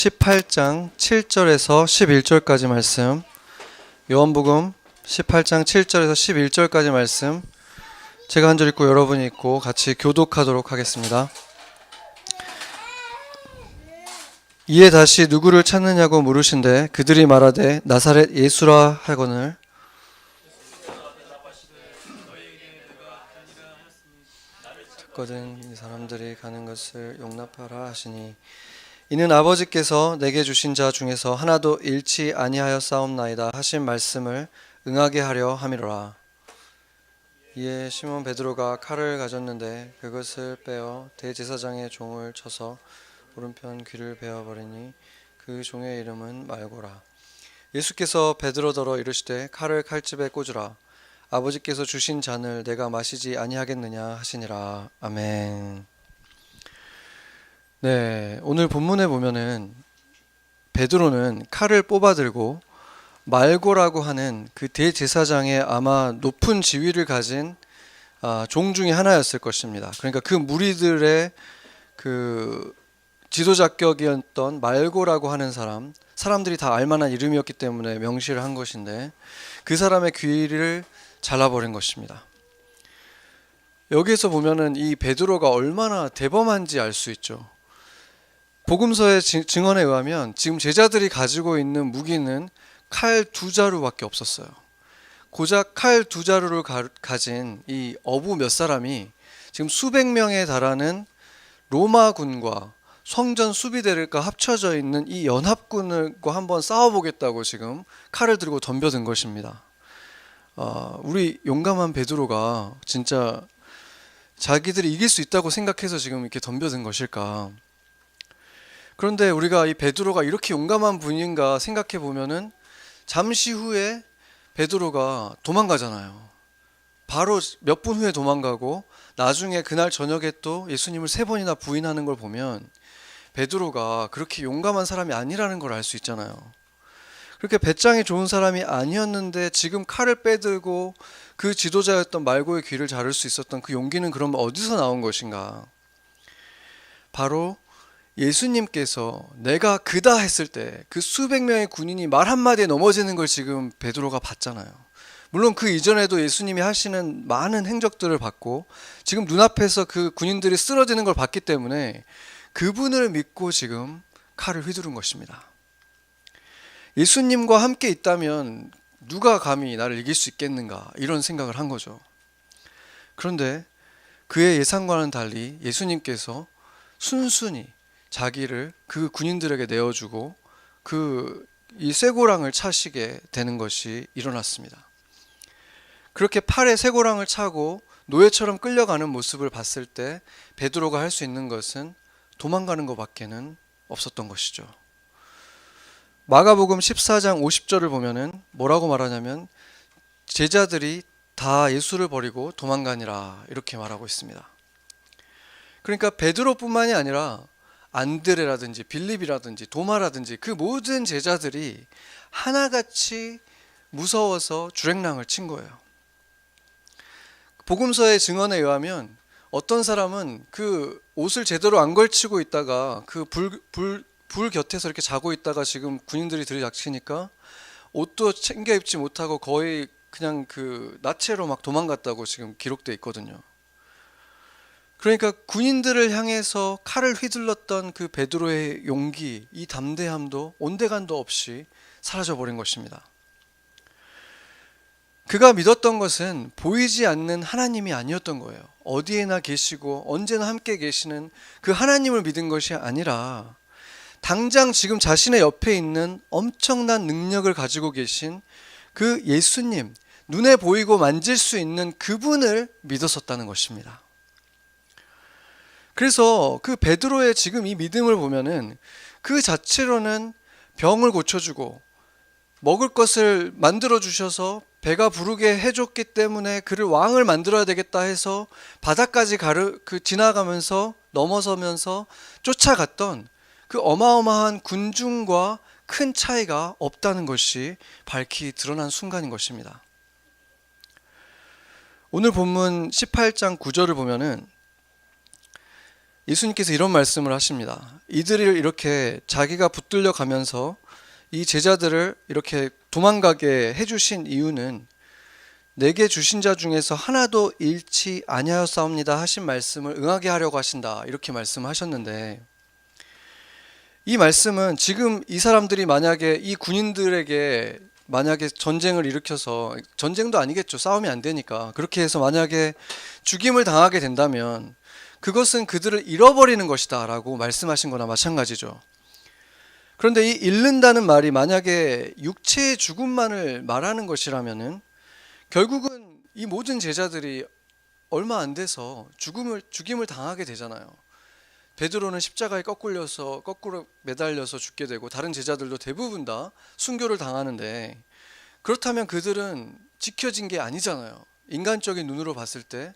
18장 7절에서 11절까지 말씀, 요한복음 18장 7절에서 11절까지 말씀, 제가 한 절 읽고 여러분이 읽고 같이 교독하도록 하겠습니다. 이에 다시 누구를 찾느냐고 물으신대 그들이 말하되 나사렛 예수라 하거늘 듣거든 이 사람들이 가는 것을 용납하라 하시니 이는 아버지께서 내게 주신 자 중에서 하나도 잃지 아니하였사옵나이다 하신 말씀을 응하게 하려 함이로라. 이에 시몬 베드로가 칼을 가졌는데 그것을 빼어 대제사장의 종을 쳐서 오른편 귀를 베어버리니 그 종의 이름은 말고라. 예수께서 베드로더러 이르시되 칼을 칼집에 꽂으라. 아버지께서 주신 잔을 내가 마시지 아니하겠느냐 하시니라. 아멘. 네, 오늘 본문에 보면은 베드로는 칼을 뽑아들고 말고라고 하는 그 대제사장의 아마 높은 지위를 가진 종 중에 하나였을 것입니다. 그러니까 그 무리들의 그 지도자격이었던 말고라고 하는 사람들이 다 알만한 이름이었기 때문에 명시를 한 것인데 그 사람의 귀를 잘라버린 것입니다. 여기에서 보면은 이 베드로가 얼마나 대범한지 알 수 있죠. 복음서의 증언에 의하면 지금 제자들이 가지고 있는 무기는 칼 두 자루밖에 없었어요. 고작 칼 두 자루를 가진 이 어부 몇 사람이 지금 수백 명에 달하는 로마군과 성전 수비대가 합쳐져 있는 이 연합군과 한번 싸워보겠다고 지금 칼을 들고 덤벼든 것입니다. 우리 용감한 베드로가 진짜 자기들이 이길 수 있다고 생각해서 지금 이렇게 덤벼든 것일까? 그런데 우리가 이 베드로가 이렇게 용감한 분인가 생각해 보면은 잠시 후에 베드로가 도망가잖아요. 바로 몇 분 후에 도망가고 나중에 그날 저녁에 또 예수님을 3번이나 부인하는 걸 보면 베드로가 그렇게 용감한 사람이 아니라는 걸 알 수 있잖아요. 그렇게 배짱이 좋은 사람이 아니었는데 지금 칼을 빼들고 그 지도자였던 말고의 귀를 자를 수 있었던 그 용기는 그럼 어디서 나온 것인가? 바로 예수님께서 내가 그다 했을 때 그 수백 명의 군인이 말 한마디에 넘어지는 걸 지금 베드로가 봤잖아요. 물론 그 이전에도 예수님이 하시는 많은 행적들을 봤고 지금 눈앞에서 그 군인들이 쓰러지는 걸 봤기 때문에 그분을 믿고 지금 칼을 휘두른 것입니다. 예수님과 함께 있다면 누가 감히 나를 이길 수 있겠는가 이런 생각을 한 거죠. 그런데 그의 예상과는 달리 예수님께서 순순히 자기를 그 군인들에게 내어주고 이 쇠고랑을 차시게 되는 것이 일어났습니다. 그렇게 팔에 쇠고랑을 차고 노예처럼 끌려가는 모습을 봤을 때 베드로가 할 수 있는 것은 도망가는 것밖에는 없었던 것이죠. 마가복음 14장 50절을 보면은 뭐라고 말하냐면 제자들이 다 예수를 버리고 도망가니라 이렇게 말하고 있습니다. 그러니까 베드로뿐만이 아니라 안드레라든지 빌립이라든지 도마라든지 그 모든 제자들이 하나같이 무서워서 줄행랑을 친 거예요. 복음서의 증언에 의하면 어떤 사람은 그 옷을 제대로 안 걸치고 있다가 그 불 곁에서 이렇게 자고 있다가 지금 군인들이 들이닥치니까 옷도 챙겨 입지 못하고 거의 그냥 그 나체로 막 도망갔다고 지금 기록되어 있거든요. 그러니까 군인들을 향해서 칼을 휘둘렀던 그 베드로의 용기, 이 담대함도 온데간도 없이 사라져버린 것입니다. 그가 믿었던 것은 보이지 않는 하나님이 아니었던 거예요. 어디에나 계시고 언제나 함께 계시는 그 하나님을 믿은 것이 아니라 당장 지금 자신의 옆에 있는 엄청난 능력을 가지고 계신 그 예수님, 눈에 보이고 만질 수 있는 그분을 믿었었다는 것입니다. 그래서 그 베드로의 지금 이 믿음을 보면은 그 자체로는 병을 고쳐주고 먹을 것을 만들어 주셔서 배가 부르게 해줬기 때문에 그를 왕을 만들어야 되겠다 해서 바다까지 지나가면서 넘어서면서 쫓아갔던 그 어마어마한 군중과 큰 차이가 없다는 것이 밝히 드러난 순간인 것입니다. 오늘 본문 18장 9절을 보면은 예수님께서 이런 말씀을 하십니다. 이들을 이렇게 자기가 붙들려 가면서 이 제자들을 이렇게 도망가게 해주신 이유는 내게 주신 자 중에서 하나도 잃지 아니하였사옵니다 하신 말씀을 응하게 하려고 하신다, 이렇게 말씀하셨는데, 이 말씀은 지금 이 사람들이 만약에 이 군인들에게 만약에 전쟁을 일으켜서, 전쟁도 아니겠죠, 싸움이 안 되니까, 그렇게 해서 만약에 죽임을 당하게 된다면 그것은 그들을 잃어버리는 것이다 라고 말씀하신 거나 마찬가지죠. 그런데 이 잃는다는 말이 만약에 육체의 죽음만을 말하는 것이라면은 결국은 이 모든 제자들이 얼마 안 돼서 죽임을 당하게 되잖아요. 베드로는 십자가에 거꾸로 매달려서 죽게 되고, 다른 제자들도 대부분 다 순교를 당하는데, 그렇다면 그들은 지켜진 게 아니잖아요. 인간적인 눈으로 봤을 때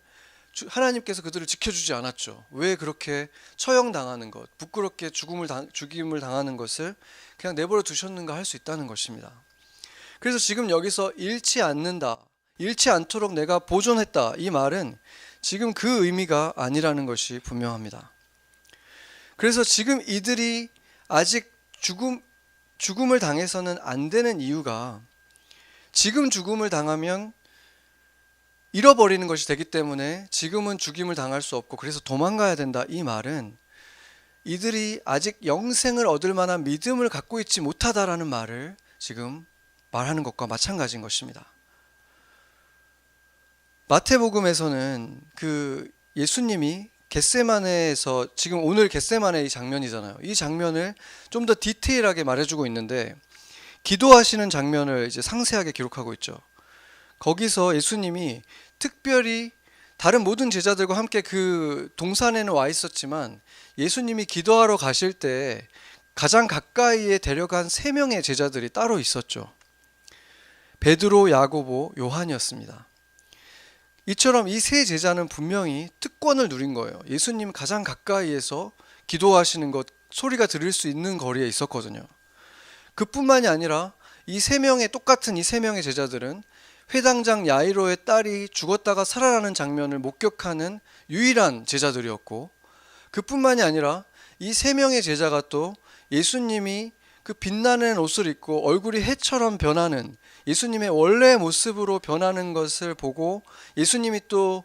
하나님께서 그들을 지켜주지 않았죠. 왜 그렇게 처형당하는 것, 부끄럽게 죽임을 당하는 것을 그냥 내버려 두셨는가 할 수 있다는 것입니다. 그래서 지금 여기서 잃지 않는다, 잃지 않도록 내가 보존했다, 이 말은 지금 그 의미가 아니라는 것이 분명합니다. 그래서 지금 이들이 아직 죽음을 당해서는 안 되는 이유가, 지금 죽음을 당하면 잃어버리는 것이 되기 때문에 지금은 죽임을 당할 수 없고 그래서 도망가야 된다, 이 말은 이들이 아직 영생을 얻을 만한 믿음을 갖고 있지 못하다라는 말을 지금 말하는 것과 마찬가지인 것입니다. 마태복음에서는 그 예수님이 겟세마네에서, 지금 오늘 겟세마네 이 장면이잖아요. 이 장면을 좀 더 디테일하게 말해주고 있는데, 기도하시는 장면을 이제 상세하게 기록하고 있죠. 거기서 예수님이 특별히 다른 모든 제자들과 함께 그 동산에는 와 있었지만, 예수님이 기도하러 가실 때 가장 가까이에 데려간 3명의 제자들이 따로 있었죠. 베드로, 야고보, 요한이었습니다. 이처럼 이 3 제자는 분명히 특권을 누린 거예요. 예수님 가장 가까이에서 기도하시는 것, 소리가 들을 수 있는 거리에 있었거든요. 그뿐만이 아니라 똑같은 이 3명의 제자들은 회당장 야이로의 딸이 죽었다가 살아나는 장면을 목격하는 유일한 제자들이었고, 그뿐만이 아니라 이 3명의 제자가 또 예수님이 그 빛나는 옷을 입고 얼굴이 해처럼 변하는, 예수님의 원래 모습으로 변하는 것을 보고 예수님이 또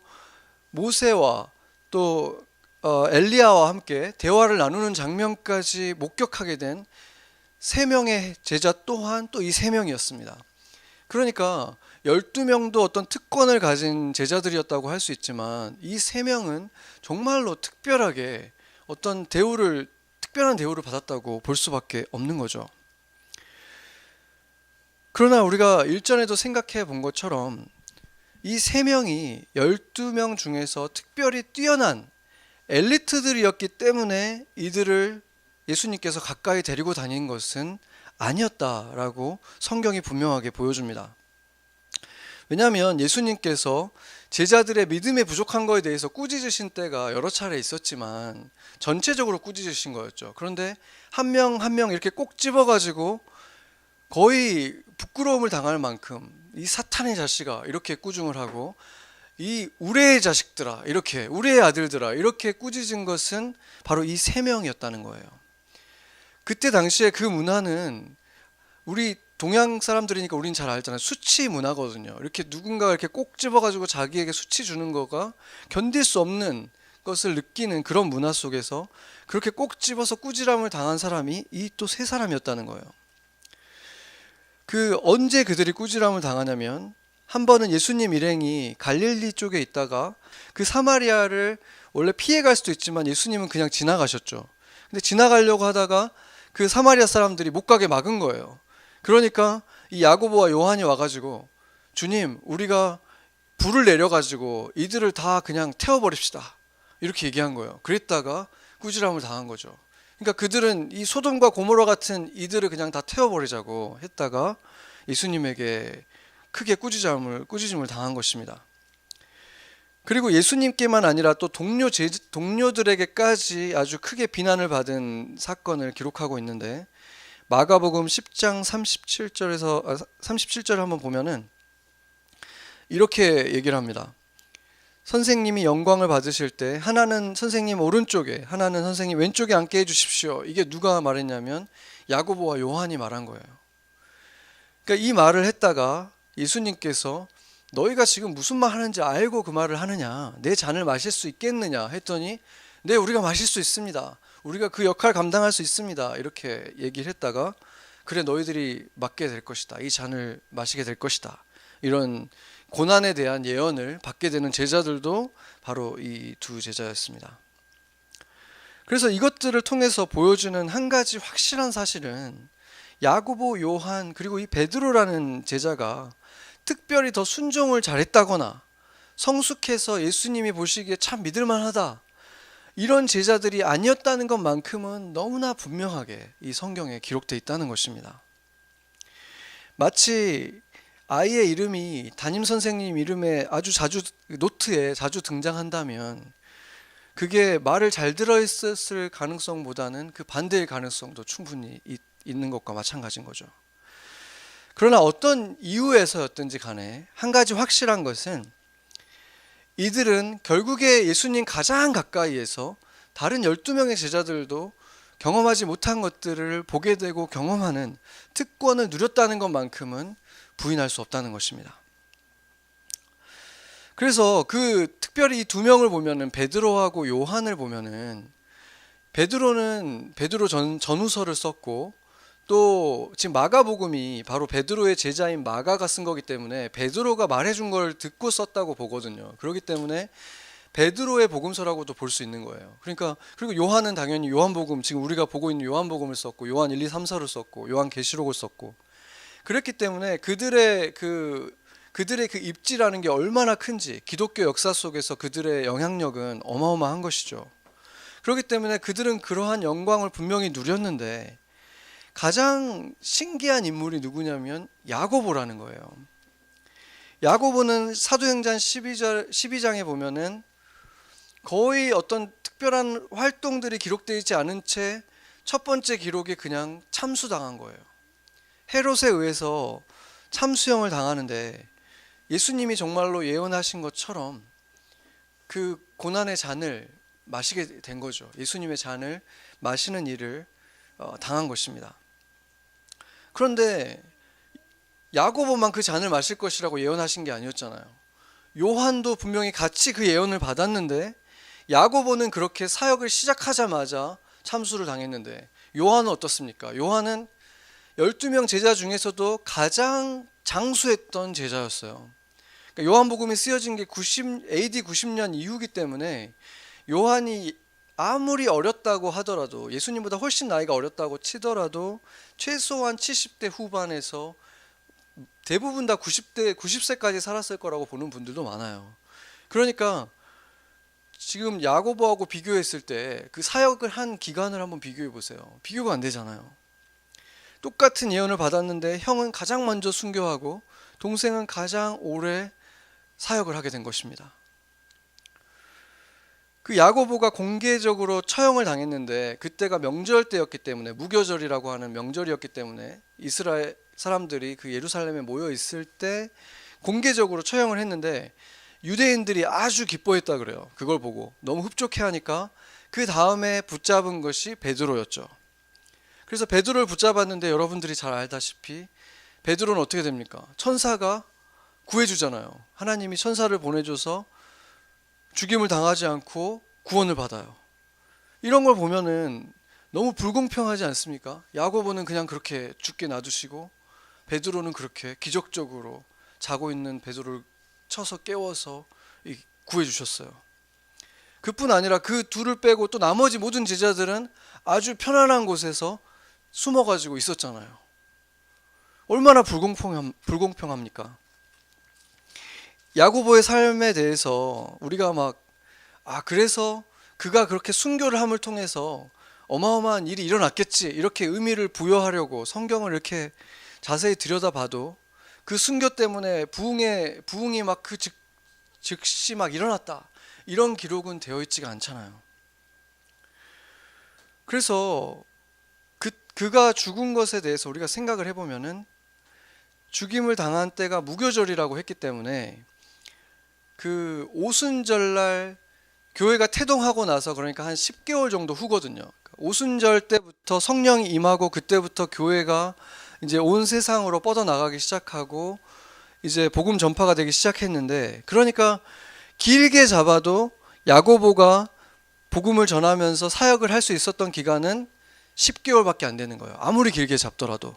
모세와 또 엘리야와 함께 대화를 나누는 장면까지 목격하게 된 3명의 제자 또한 또 이 3명이었습니다. 그러니까 12명도 어떤 특권을 가진 제자들이었다고 할 수 있지만, 이 3명은 정말로 특별하게 어떤 특별한 대우를 받았다고 볼 수밖에 없는 거죠. 그러나 우리가 일전에도 생각해 본 것처럼 이 3명이 12명 중에서 특별히 뛰어난 엘리트들이었기 때문에 이들을 예수님께서 가까이 데리고 다닌 것은 아니었다라고 성경이 분명하게 보여줍니다. 왜냐하면 예수님께서 제자들의 믿음에 부족한 거에 대해서 꾸짖으신 때가 여러 차례 있었지만 전체적으로 꾸짖으신 거였죠. 그런데 한 명 한 명 이렇게 꼭 집어가지고 거의 부끄러움을 당할 만큼 이 사탄의 자식아 이렇게 꾸중을 하고, 이 우레의 자식들아, 이렇게 우레의 아들들아, 이렇게 꾸짖은 것은 바로 이 3명이었다는 거예요. 그때 당시에 그 문화는, 우리 동양 사람들이니까 우린 잘 알잖아요. 수치 문화거든요. 이렇게 누군가가 이렇게 꼭 집어가지고 자기에게 수치 주는 거가 견딜 수 없는 것을 느끼는 그런 문화 속에서 그렇게 꼭 집어서 꾸지람을 당한 사람이 이 또 3사람이었다는 거예요. 언제 그들이 꾸지람을 당하냐면, 한 번은 예수님 일행이 갈릴리 쪽에 있다가 그 사마리아를 원래 피해갈 수도 있지만 예수님은 그냥 지나가셨죠. 근데 지나가려고 하다가 그 사마리아 사람들이 못 가게 막은 거예요. 그러니까 이 야고보와 요한이 와가지고, 주님, 우리가 불을 내려가지고 이들을 다 그냥 태워버립시다, 이렇게 얘기한 거예요. 그랬다가 꾸지람을 당한 거죠. 그러니까 그들은 이 소돔과 고모라 같은 이들을 그냥 다 태워버리자고 했다가 예수님에게 크게 꾸짖음을 당한 것입니다. 그리고 예수님께만 아니라 또 동료들에게까지 아주 크게 비난을 받은 사건을 기록하고 있는데, 마가복음 10장 37절을 한번 보면은 이렇게 얘기를 합니다. 선생님이 영광을 받으실 때 하나는 선생님 오른쪽에, 하나는 선생님 왼쪽에 앉게 해주십시오. 이게 누가 말했냐면 야고보와 요한이 말한 거예요. 그러니까 이 말을 했다가 예수님께서 너희가 지금 무슨 말 하는지 알고 그 말을 하느냐, 내 잔을 마실 수 있겠느냐 했더니 네, 우리가 마실 수 있습니다, 우리가 그 역할 감당할 수 있습니다, 이렇게 얘기를 했다가 그래, 너희들이 맡게 될 것이다, 이 잔을 마시게 될 것이다, 이런 고난에 대한 예언을 받게 되는 제자들도 바로 이 두 제자였습니다. 그래서 이것들을 통해서 보여주는 한 가지 확실한 사실은 야고보, 요한, 그리고 이 베드로라는 제자가 특별히 더 순종을 잘했다거나 성숙해서 예수님이 보시기에 참 믿을만하다, 이런 제자들이 아니었다는 것만큼은 너무나 분명하게 이 성경에 기록되어 있다는 것입니다. 마치 아이의 이름이 담임 선생님 이름에 아주 자주 노트에 자주 등장한다면 그게 말을 잘 들어있었을 가능성보다는 그 반대의 가능성도 충분히 있는 것과 마찬가지인 거죠. 그러나 어떤 이유에서였든지 간에 한 가지 확실한 것은 이들은 결국에 예수님 가장 가까이에서 다른 12명의 제자들도 경험하지 못한 것들을 보게 되고 경험하는 특권을 누렸다는 것만큼은 부인할 수 없다는 것입니다. 그래서 그 특별히 이 두 명을 보면은 베드로하고 요한을 보면은 베드로는 베드로 전후서를 썼고 또 지금 마가복음이 바로 베드로의 제자인 마가가 쓴 거기 때문에 베드로가 말해준 걸 듣고 썼다고 보거든요. 그렇기 때문에 베드로의 복음서라고도 볼 수 있는 거예요. 그러니까 그리고 요한은 당연히 요한복음, 지금 우리가 보고 있는 요한복음을 썼고 요한 1, 2, 3, 4를 썼고 요한계시록을 썼고, 그랬기 때문에 그들의 그 입지라는 게 얼마나 큰지, 기독교 역사 속에서 그들의 영향력은 어마어마한 것이죠. 그렇기 때문에 그들은 그러한 영광을 분명히 누렸는데 가장 신기한 인물이 누구냐면 야고보라는 거예요. 야고보는 사도행전 12장에 보면은 거의 어떤 특별한 활동들이 기록되어 있지 않은 채 첫 번째 기록이 그냥 참수당한 거예요. 헤롯에 의해서 참수형을 당하는데 예수님이 정말로 예언하신 것처럼 그 고난의 잔을 마시게 된 거죠. 예수님의 잔을 마시는 일을 당한 것입니다. 그런데 야고보만 그 잔을 마실 것이라고 예언하신 게 아니었잖아요. 요한도 분명히 같이 그 예언을 받았는데 야고보는 그렇게 사역을 시작하자마자 참수를 당했는데 요한은 어떻습니까? 요한은 12명 제자 중에서도 가장 장수했던 제자였어요. 그러니까 요한복음이 쓰여진 게 AD 90년 이후기 때문에 요한이 아무리 어렸다고 하더라도, 예수님보다 훨씬 나이가 어렸다고 치더라도 최소한 70대 후반에서 대부분 다 90세까지 살았을 거라고 보는 분들도 많아요. 그러니까 지금 야고보하고 비교했을 때 그 사역을 한 기간을 한번 비교해 보세요. 비교가 안 되잖아요. 똑같은 예언을 받았는데 형은 가장 먼저 순교하고 동생은 가장 오래 사역을 하게 된 것입니다. 그 야고보가 공개적으로 처형을 당했는데 그때가 명절 때였기 때문에, 무교절이라고 하는 명절이었기 때문에 이스라엘 사람들이 그 예루살렘에 모여 있을 때 공개적으로 처형을 했는데 유대인들이 아주 기뻐했다 그래요. 그걸 보고 너무 흡족해하니까 그 다음에 붙잡은 것이 베드로였죠. 그래서 베드로를 붙잡았는데 여러분들이 잘 알다시피 베드로는 어떻게 됩니까? 천사가 구해주잖아요. 하나님이 천사를 보내줘서 죽임을 당하지 않고 구원을 받아요. 이런 걸 보면은 너무 불공평하지 않습니까? 야고보는 그냥 그렇게 죽게 놔두시고 베드로는 그렇게 기적적으로 자고 있는 베드로를 쳐서 깨워서 구해주셨어요. 그뿐 아니라 그 둘을 빼고 또 나머지 모든 제자들은 아주 편안한 곳에서 숨어가지고 있었잖아요. 얼마나 불공평합니까? 야고보의 삶에 대해서 우리가 그래서 그가 그렇게 순교를 함을 통해서 어마어마한 일이 일어났겠지, 이렇게 의미를 부여하려고 성경을 이렇게 자세히 들여다봐도 그 순교 때문에 부흥이 막 그 즉시 막 일어났다, 이런 기록은 되어 있지가 않잖아요. 그래서 그가 죽은 것에 대해서 우리가 생각을 해보면은 죽임을 당한 때가 무교절이라고 했기 때문에 그 오순절날 교회가 태동하고 나서, 그러니까 한 10개월 정도 후거든요. 오순절 때부터 성령이 임하고, 그때부터 교회가 이제 온 세상으로 뻗어나가기 시작하고 이제 복음 전파가 되기 시작했는데, 그러니까 길게 잡아도 야고보가 복음을 전하면서 사역을 할 수 있었던 기간은 10개월밖에 안 되는 거예요. 아무리 길게 잡더라도.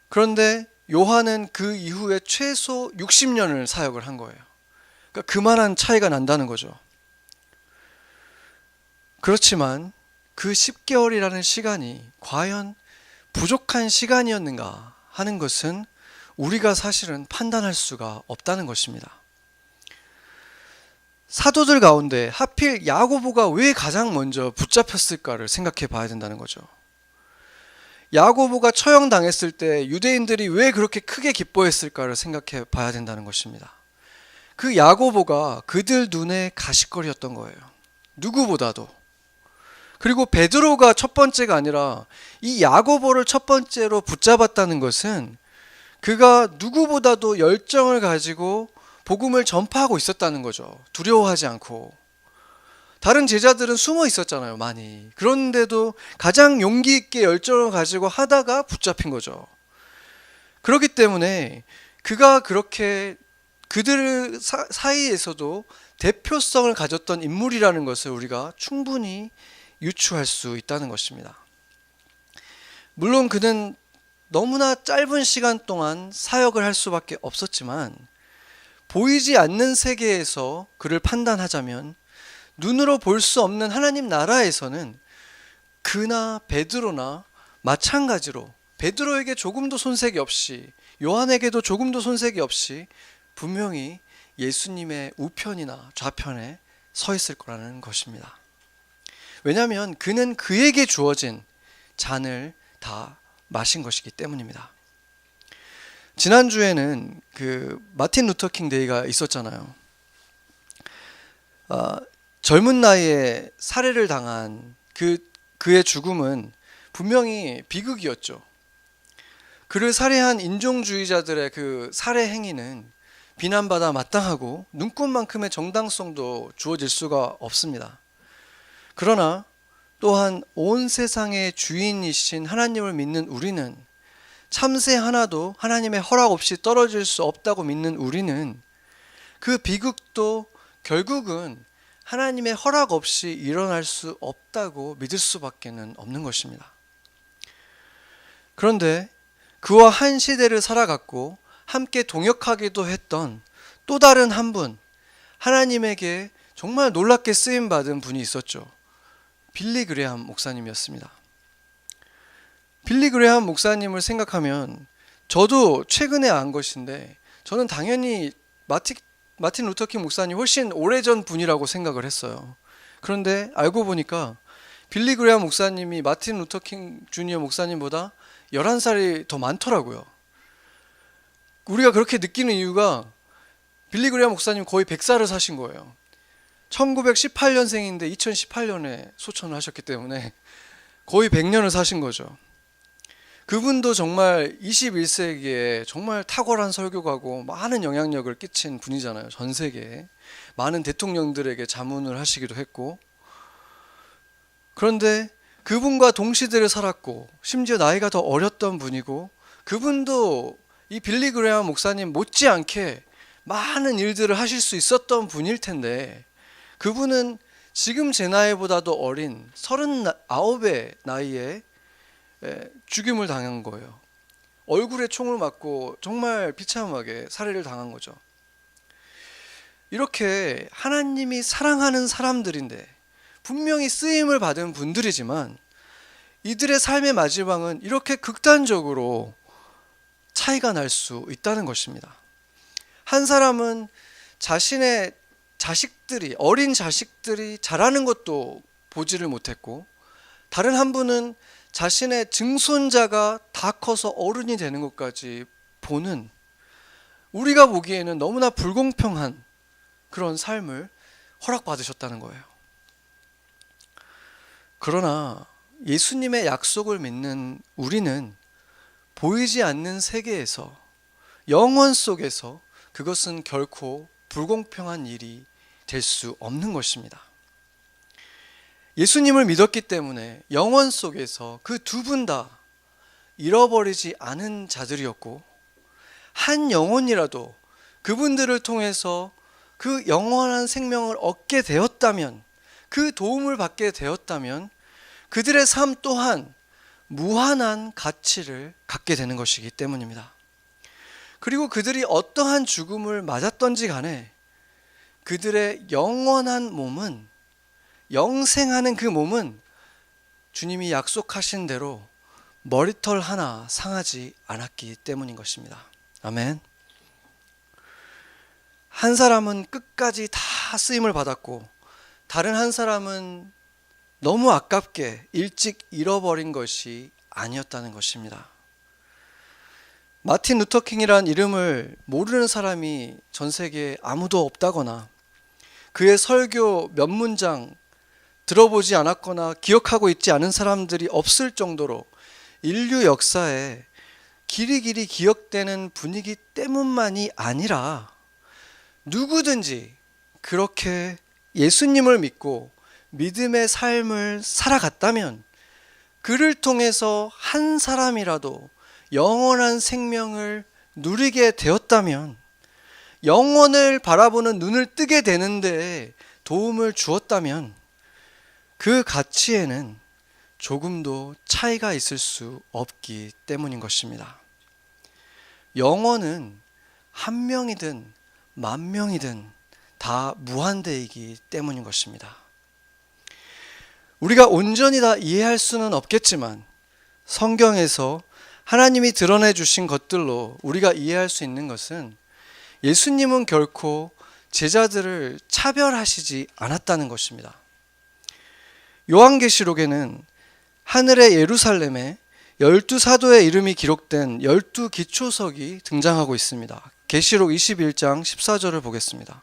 그런데 요한은 그 이후에 최소 60년을 사역을 한 거예요. 그러니까 그만한 차이가 난다는 거죠. 그렇지만 그 10개월이라는 시간이 과연 부족한 시간이었는가 하는 것은 우리가 사실은 판단할 수가 없다는 것입니다. 사도들 가운데 하필 야고보가 왜 가장 먼저 붙잡혔을까를 생각해 봐야 된다는 거죠. 야고보가 처형당했을 때 유대인들이 왜 그렇게 크게 기뻐했을까를 생각해 봐야 된다는 것입니다. 그 야고보가 그들 눈에 가시거리였던 거예요. 누구보다도. 그리고 베드로가 첫 번째가 아니라 이 야고보를 첫 번째로 붙잡았다는 것은 그가 누구보다도 열정을 가지고 복음을 전파하고 있었다는 거죠. 두려워하지 않고. 다른 제자들은 숨어 있었잖아요, 많이. 그런데도 가장 용기 있게 열정을 가지고 하다가 붙잡힌 거죠. 그렇기 때문에 그가 그렇게 그들 사이에서도 대표성을 가졌던 인물이라는 것을 우리가 충분히 유추할 수 있다는 것입니다. 물론 그는 너무나 짧은 시간 동안 사역을 할 수밖에 없었지만, 보이지 않는 세계에서 그를 판단하자면 눈으로 볼 수 없는 하나님 나라에서는 그나 베드로나 마찬가지로 베드로에게 조금도 손색이 없이, 요한에게도 조금도 손색이 없이 분명히 예수님의 우편이나 좌편에 서 있을 거라는 것입니다. 왜냐하면 그는 그에게 주어진 잔을 다 마신 것이기 때문입니다. 지난주에는 그 마틴 루터킹 데이가 있었잖아요. 젊은 나이에 살해를 당한 그의 죽음은 분명히 비극이었죠. 그를 살해한 인종주의자들의 그 살해 행위는 비난받아 마땅하고 눈꽃만큼의 정당성도 주어질 수가 없습니다. 그러나 또한 온 세상의 주인이신 하나님을 믿는 우리는, 참새 하나도 하나님의 허락 없이 떨어질 수 없다고 믿는 우리는 그 비극도 결국은 하나님의 허락 없이 일어날 수 없다고 믿을 수밖에 없는 것입니다. 그런데 그와 한 시대를 살아갔고 함께 동역하기도 했던 또 다른 한 분, 하나님에게 정말 놀랍게 쓰임받은 분이 있었죠. 빌리 그레함 목사님이었습니다. 빌리 그레함 목사님을 생각하면 저도 최근에 안 것인데, 저는 당연히 마틴 루터킹 목사님 훨씬 오래전 분이라고 생각을 했어요. 그런데 알고 보니까 빌리 그레함 목사님이 마틴 루터킹 주니어 목사님보다 11살이 더 많더라고요. 우리가 그렇게 느끼는 이유가 빌리 그레함 목사님 거의 100살을 사신 거예요. 1918년생인데 2018년에 소천을 하셨기 때문에 거의 100년을 사신 거죠. 그분도 정말 21세기에 정말 탁월한 설교가고 많은 영향력을 끼친 분이잖아요. 전 세계에 많은 대통령들에게 자문을 하시기도 했고, 그런데 그분과 동시대를 살았고 심지어 나이가 더 어렸던 분이고, 그분도 이 빌리 그레함 목사님 못지않게 많은 일들을 하실 수 있었던 분일 텐데, 그분은 지금 제 나이보다도 어린 39의 나이에 죽임을 당한 거예요. 얼굴에 총을 맞고 정말 비참하게 살해를 당한 거죠. 이렇게 하나님이 사랑하는 사람들인데, 분명히 쓰임을 받은 분들이지만 이들의 삶의 마지막은 이렇게 극단적으로 차이가 날 수 있다는 것입니다. 한 사람은 자신의 어린 자식들이 자라는 것도 보지를 못했고, 다른 한 분은 자신의 증손자가 다 커서 어른이 되는 것까지 보는, 우리가 보기에는 너무나 불공평한 그런 삶을 허락받으셨다는 거예요. 그러나 예수님의 약속을 믿는 우리는 보이지 않는 세계에서, 영원 속에서 그것은 결코 불공평한 일이 될 수 없는 것입니다. 예수님을 믿었기 때문에 영원 속에서 그 두 분 다 잃어버리지 않은 자들이었고, 한 영혼이라도 그분들을 통해서 그 영원한 생명을 얻게 되었다면, 그 도움을 받게 되었다면 그들의 삶 또한 무한한 가치를 갖게 되는 것이기 때문입니다. 그리고 그들이 어떠한 죽음을 맞았던지 간에 그들의 영원한 몸은, 영생하는 그 몸은 주님이 약속하신 대로 머리털 하나 상하지 않았기 때문인 것입니다. 아멘. 한 사람은 끝까지 다 쓰임을 받았고, 다른 한 사람은 너무 아깝게 일찍 잃어버린 것이 아니었다는 것입니다. 마틴 루터킹이란 이름을 모르는 사람이 전 세계에 아무도 없다거나, 그의 설교 몇 문장 들어보지 않았거나 기억하고 있지 않은 사람들이 없을 정도로 인류 역사에 길이길이 기억되는 분위기 때문만이 아니라, 누구든지 그렇게 예수님을 믿고 믿음의 삶을 살아갔다면, 그를 통해서 한 사람이라도 영원한 생명을 누리게 되었다면, 영원을 바라보는 눈을 뜨게 되는데 도움을 주었다면, 그 가치에는 조금도 차이가 있을 수 없기 때문인 것입니다. 영원은 한 명이든 만 명이든 다 무한대이기 때문인 것입니다. 우리가 온전히 다 이해할 수는 없겠지만, 성경에서 하나님이 드러내 주신 것들로 우리가 이해할 수 있는 것은, 예수님은 결코 제자들을 차별하시지 않았다는 것입니다. 요한계시록에는 하늘의 예루살렘에 12사도의 이름이 기록된 12기초석이 등장하고 있습니다. 계시록 21장 14절을 보겠습니다.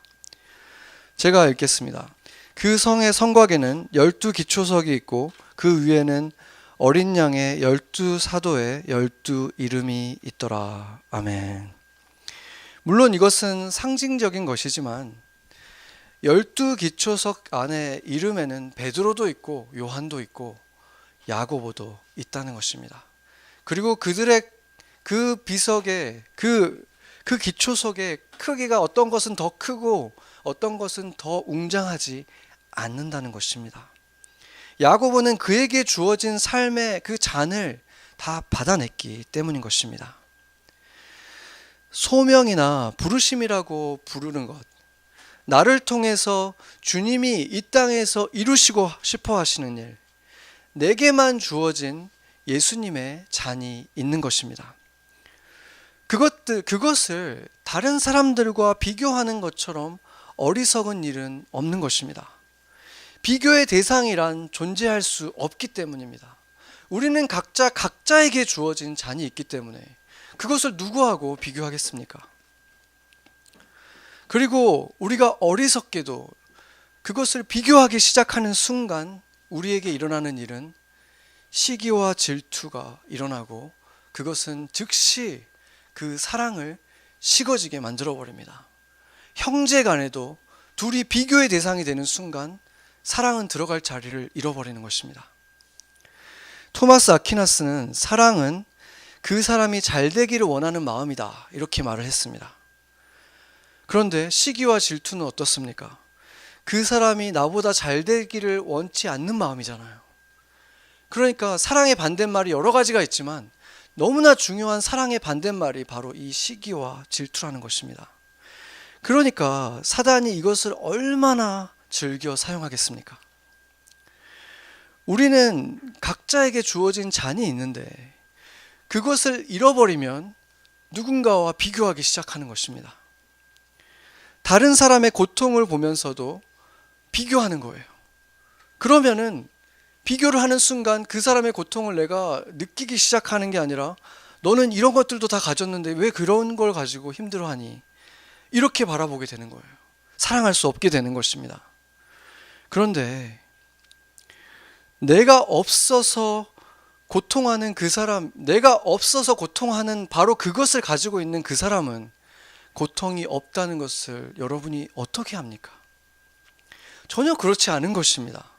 제가 읽겠습니다. 그 성의 성곽에는 12기초석이 있고 그 위에는 어린 양의 12사도의 12 이름이 있더라. 아멘. 물론 이것은 상징적인 것이지만 12기초석 안에 이름에는 베드로도 있고 요한도 있고 야고보도 있다는 것입니다. 그리고 그들의 그 비석의 그 기초석의 크기가 어떤 것은 더 크고 어떤 것은 더 웅장하지 않는다는 것입니다. 야고보는 그에게 주어진 삶의 그 잔을 다 받아냈기 때문인 것입니다. 소명이나 부르심이라고 부르는 것, 나를 통해서 주님이 이 땅에서 이루시고 싶어 하시는 일, 내게만 주어진 예수님의 잔이 있는 것입니다. 그것을 다른 사람들과 비교하는 것처럼 어리석은 일은 없는 것입니다. 비교의 대상이란 존재할 수 없기 때문입니다. 우리는 각자 각자에게 주어진 잔이 있기 때문에 그것을 누구하고 비교하겠습니까? 그리고 우리가 어리석게도 그것을 비교하기 시작하는 순간 우리에게 일어나는 일은 시기와 질투가 일어나고, 그것은 즉시 그 사랑을 식어지게 만들어 버립니다. 형제 간에도 둘이 비교의 대상이 되는 순간 사랑은 들어갈 자리를 잃어버리는 것입니다. 토마스 아퀴나스는 사랑은 그 사람이 잘 되기를 원하는 마음이다, 이렇게 말을 했습니다. 그런데 시기와 질투는 어떻습니까? 그 사람이 나보다 잘 되기를 원치 않는 마음이잖아요. 그러니까 사랑의 반대말이 여러 가지가 있지만 너무나 중요한 사랑의 반대말이 바로 이 시기와 질투라는 것입니다. 그러니까 사단이 이것을 얼마나 즐겨 사용하겠습니까? 우리는 각자에게 주어진 잔이 있는데 그것을 잃어버리면 누군가와 비교하기 시작하는 것입니다. 다른 사람의 고통을 보면서도 비교하는 거예요. 그러면은 비교를 하는 순간 그 사람의 고통을 내가 느끼기 시작하는 게 아니라, 너는 이런 것들도 다 가졌는데 왜 그런 걸 가지고 힘들어하니? 이렇게 바라보게 되는 거예요. 사랑할 수 없게 되는 것입니다. 그런데 내가 없어서 고통하는 그 사람, 내가 없어서 고통하는 바로 그것을 가지고 있는 그 사람은 고통이 없다는 것을 여러분이 어떻게 합니까? 전혀 그렇지 않은 것입니다.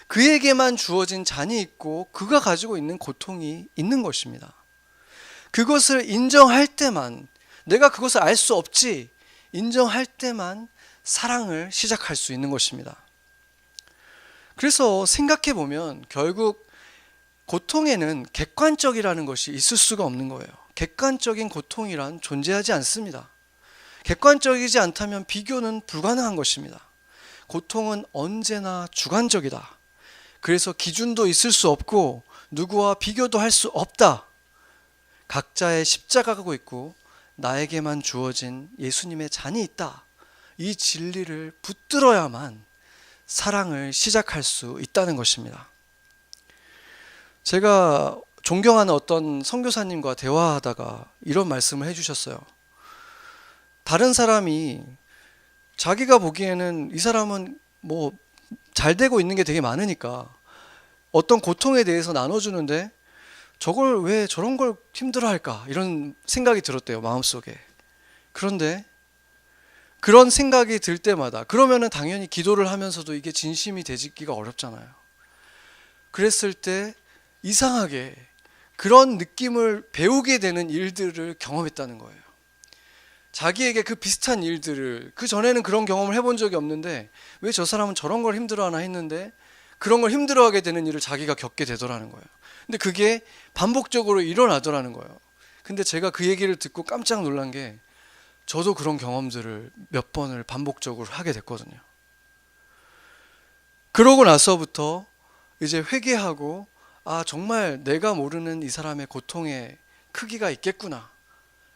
그에게만 주어진 잔이 있고 그가 가지고 있는 고통이 있는 것입니다. 그것을 인정할 때만, 내가 그것을 알 수 없지 인정할 때만 사랑을 시작할 수 있는 것입니다. 그래서 생각해 보면 결국 고통에는 객관적이라는 것이 있을 수가 없는 거예요. 객관적인 고통이란 존재하지 않습니다. 객관적이지 않다면 비교는 불가능한 것입니다. 고통은 언제나 주관적이다. 그래서 기준도 있을 수 없고 누구와 비교도 할 수 없다. 각자의 십자가가 있고 나에게만 주어진 예수님의 잔이 있다. 이 진리를 붙들어야만 사랑을 시작할 수 있다는 것입니다. 제가 존경하는 어떤 선교사님과 대화하다가 이런 말씀을 해주셨어요. 다른 사람이 자기가 보기에는 이 사람은 뭐 잘 되고 있는 게 되게 많으니까 어떤 고통에 대해서 나눠주는데 저걸 왜 저런 걸 힘들어할까 이런 생각이 들었대요, 마음속에. 그런데 그런 생각이 들 때마다, 그러면은 당연히 기도를 하면서도 이게 진심이 되짓기가 어렵잖아요. 그랬을 때 이상하게 그런 느낌을 배우게 되는 일들을 경험했다는 거예요. 자기에게 그 비슷한 일들을, 그 전에는 그런 경험을 해본 적이 없는데 왜 저 사람은 저런 걸 힘들어하나 했는데 그런 걸 힘들어하게 되는 일을 자기가 겪게 되더라는 거예요. 근데 그게 반복적으로 일어나더라는 거예요. 근데 제가 그 얘기를 듣고 깜짝 놀란 게, 저도 그런 경험들을 몇 번을 반복적으로 하게 됐거든요. 그러고 나서부터 이제 회개하고, 아, 정말 내가 모르는 이 사람의 고통의 크기가 있겠구나.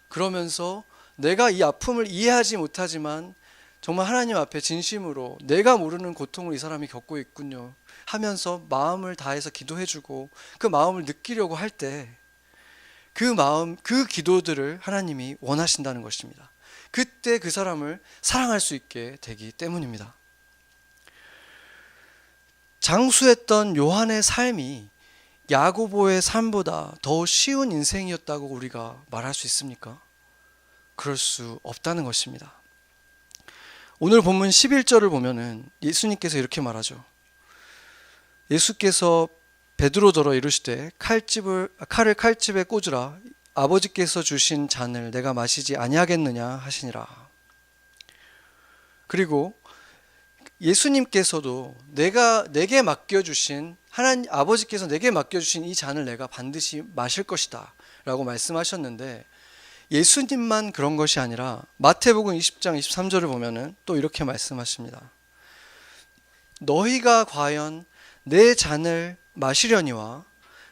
그러면서 내가 이 아픔을 이해하지 못하지만 정말 하나님 앞에 진심으로 내가 모르는 고통을 이 사람이 겪고 있군요 하면서 마음을 다해서 기도해주고 그 마음을 느끼려고 할 때 그 마음, 그 기도들을 하나님이 원하신다는 것입니다. 그때 그 사람을 사랑할 수 있게 되기 때문입니다. 장수했던 요한의 삶이 야고보의 삶보다 더 쉬운 인생이었다고 우리가 말할 수 있습니까? 그럴 수 없다는 것입니다. 오늘 본문 11절을 보면은 예수님께서 이렇게 말하죠. 예수께서 베드로더러 이르시되 칼을 칼집에 꽂으라. 아버지께서 주신 잔을 내가 마시지 아니하겠느냐 하시니라. 그리고 예수님께서도 내게 맡겨주신, 하나님 아버지께서 내게 맡겨주신 이 잔을 내가 반드시 마실 것이다 라고 말씀하셨는데, 예수님만 그런 것이 아니라 마태복음 20장 23절을 보면은 또 이렇게 말씀하십니다. 너희가 과연 내 잔을 마시려니와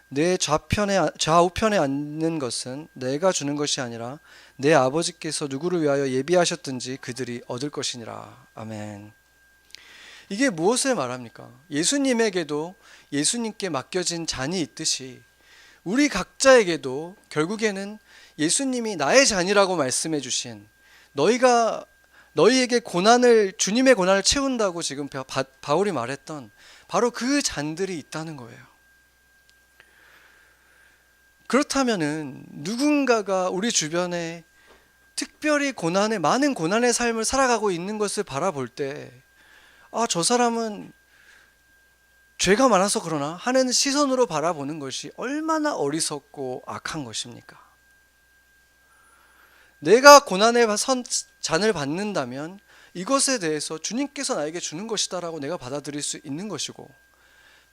내 좌우편에 앉는 것은 내가 주는 것이 아니라 내 아버지께서 누구를 위하여 예비하셨든지 그들이 얻을 것이니라. 아멘. 이게 무엇을 말합니까? 예수님에게도 예수님께 맡겨진 잔이 있듯이 우리 각자에게도 결국에는 예수님이 나의 잔이라고 말씀해 주신, 너희에게 주님의 고난을 채운다고 지금 바울이 말했던 바로 그 잔들이 있다는 거예요. 그렇다면은 누군가가 우리 주변에 특별히 많은 고난의 삶을 살아가고 있는 것을 바라볼 때, 아, 저 사람은 죄가 많아서 그러나 하는 시선으로 바라보는 것이 얼마나 어리석고 악한 것입니까? 내가 고난의 잔을 받는다면 이것에 대해서 주님께서 나에게 주는 것이다라고 내가 받아들일 수 있는 것이고,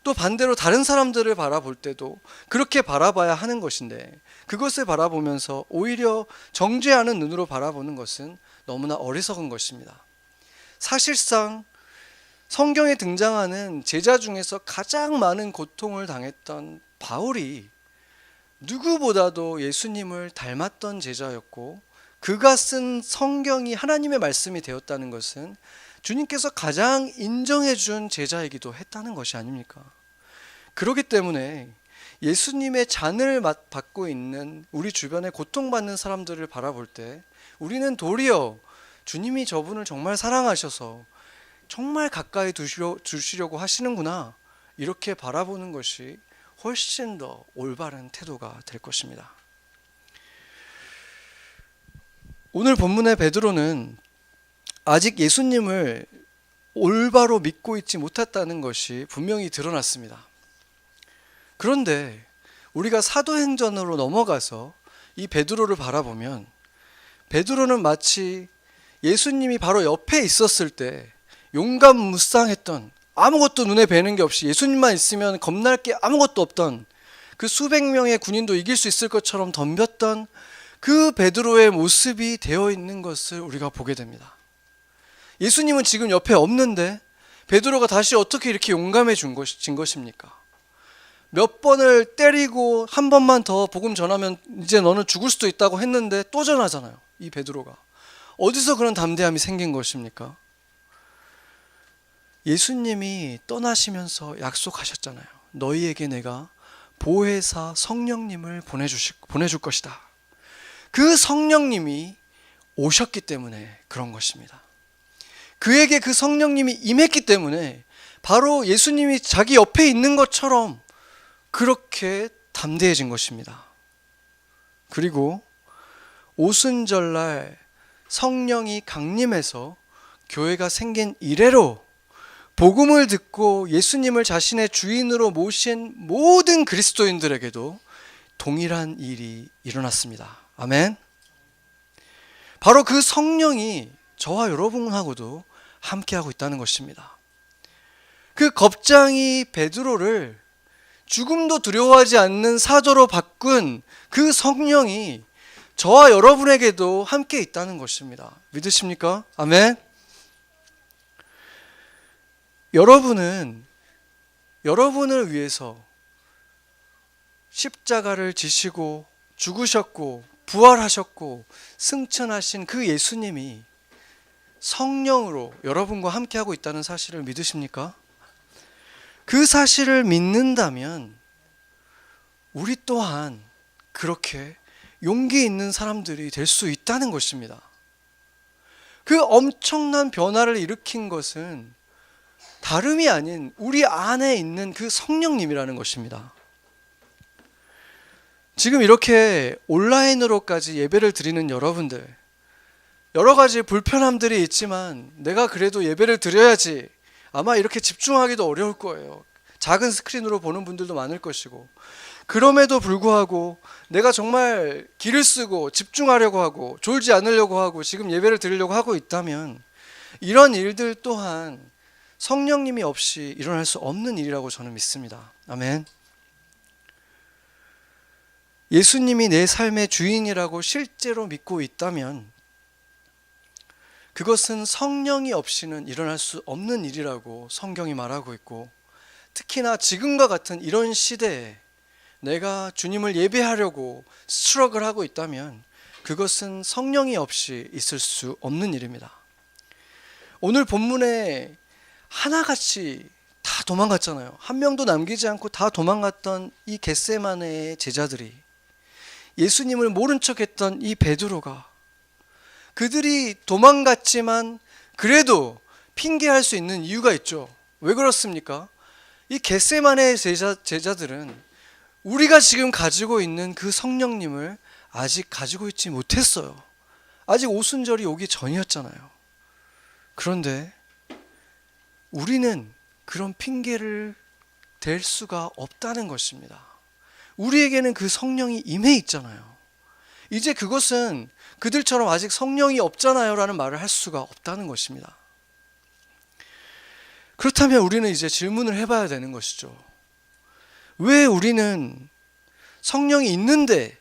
또 반대로 다른 사람들을 바라볼 때도 그렇게 바라봐야 하는 것인데, 그것을 바라보면서 오히려 정죄하는 눈으로 바라보는 것은 너무나 어리석은 것입니다. 사실상 성경에 등장하는 제자 중에서 가장 많은 고통을 당했던 바울이 누구보다도 예수님을 닮았던 제자였고, 그가 쓴 성경이 하나님의 말씀이 되었다는 것은 주님께서 가장 인정해 준 제자이기도 했다는 것이 아닙니까? 그렇기 때문에 예수님의 잔을 받고 있는 우리 주변에 고통받는 사람들을 바라볼 때 우리는 도리어 주님이 저분을 정말 사랑하셔서 정말 가까이 두시려고 하시는구나, 이렇게 바라보는 것이 훨씬 더 올바른 태도가 될 것입니다. 오늘 본문의 베드로는 아직 예수님을 올바로 믿고 있지 못했다는 것이 분명히 드러났습니다. 그런데 우리가 사도행전으로 넘어가서 이 베드로를 바라보면 베드로는 마치 예수님이 바로 옆에 있었을 때 용감무쌍했던, 아무것도 눈에 뵈는 게 없이 예수님만 있으면 겁날 게 아무것도 없던, 그 수백 명의 군인도 이길 수 있을 것처럼 덤볐던 그 베드로의 모습이 되어 있는 것을 우리가 보게 됩니다. 예수님은 지금 옆에 없는데 베드로가 다시 어떻게 이렇게 용감해진 것입니까? 몇 번을 때리고 한 번만 더 복음 전하면 이제 너는 죽을 수도 있다고 했는데 또 전하잖아요. 이 베드로가 어디서 그런 담대함이 생긴 것입니까? 예수님이 떠나시면서 약속하셨잖아요. 너희에게 내가 보혜사 성령님을 보내줄 것이다. 그 성령님이 오셨기 때문에 그런 것입니다. 그에게 그 성령님이 임했기 때문에 바로 예수님이 자기 옆에 있는 것처럼 그렇게 담대해진 것입니다. 그리고 오순절날 성령이 강림해서 교회가 생긴 이래로 복음을 듣고 예수님을 자신의 주인으로 모신 모든 그리스도인들에게도 동일한 일이 일어났습니다. 아멘. 바로 그 성령이 저와 여러분하고도 함께하고 있다는 것입니다. 그 겁쟁이 베드로를 죽음도 두려워하지 않는 사도로 바꾼 그 성령이 저와 여러분에게도 함께 있다는 것입니다. 믿으십니까? 아멘. 여러분은 여러분을 위해서 십자가를 지시고 죽으셨고 부활하셨고 승천하신 그 예수님이 성령으로 여러분과 함께하고 있다는 사실을 믿으십니까? 그 사실을 믿는다면 우리 또한 그렇게 용기 있는 사람들이 될 수 있다는 것입니다. 그 엄청난 변화를 일으킨 것은 다름이 아닌 우리 안에 있는 그 성령님이라는 것입니다. 지금 이렇게 온라인으로까지 예배를 드리는 여러분들, 여러 가지 불편함들이 있지만 내가 그래도 예배를 드려야지, 아마 이렇게 집중하기도 어려울 거예요. 작은 스크린으로 보는 분들도 많을 것이고, 그럼에도 불구하고 내가 정말 기를 쓰고 집중하려고 하고 졸지 않으려고 하고 지금 예배를 드리려고 하고 있다면 이런 일들 또한 성령님이 없이 일어날 수 없는 일이라고 저는 믿습니다. 아멘. 예수님이 내 삶의 주인이라고 실제로 믿고 있다면 그것은 성령이 없이는 일어날 수 없는 일이라고 성경이 말하고 있고, 특히나 지금과 같은 이런 시대에 내가 주님을 예배하려고 스트럭을 하고 있다면 그것은 성령이 없이 있을 수 없는 일입니다. 오늘 본문에 하나같이 다 도망갔잖아요. 한 명도 남기지 않고 다 도망갔던 이 겟세마네의 제자들이, 예수님을 모른 척했던 이 베드로가, 그들이 도망갔지만 그래도 핑계할 수 있는 이유가 있죠. 왜 그렇습니까? 이 겟세마네의 제자들은 우리가 지금 가지고 있는 그 성령님을 아직 가지고 있지 못했어요. 아직 오순절이 오기 전이었잖아요. 그런데 우리는 그런 핑계를 댈 수가 없다는 것입니다. 우리에게는 그 성령이 임해 있잖아요. 이제 그것은 그들처럼 아직 성령이 없잖아요 라는 말을 할 수가 없다는 것입니다. 그렇다면 우리는 이제 질문을 해봐야 되는 것이죠. 왜 우리는 성령이 있는데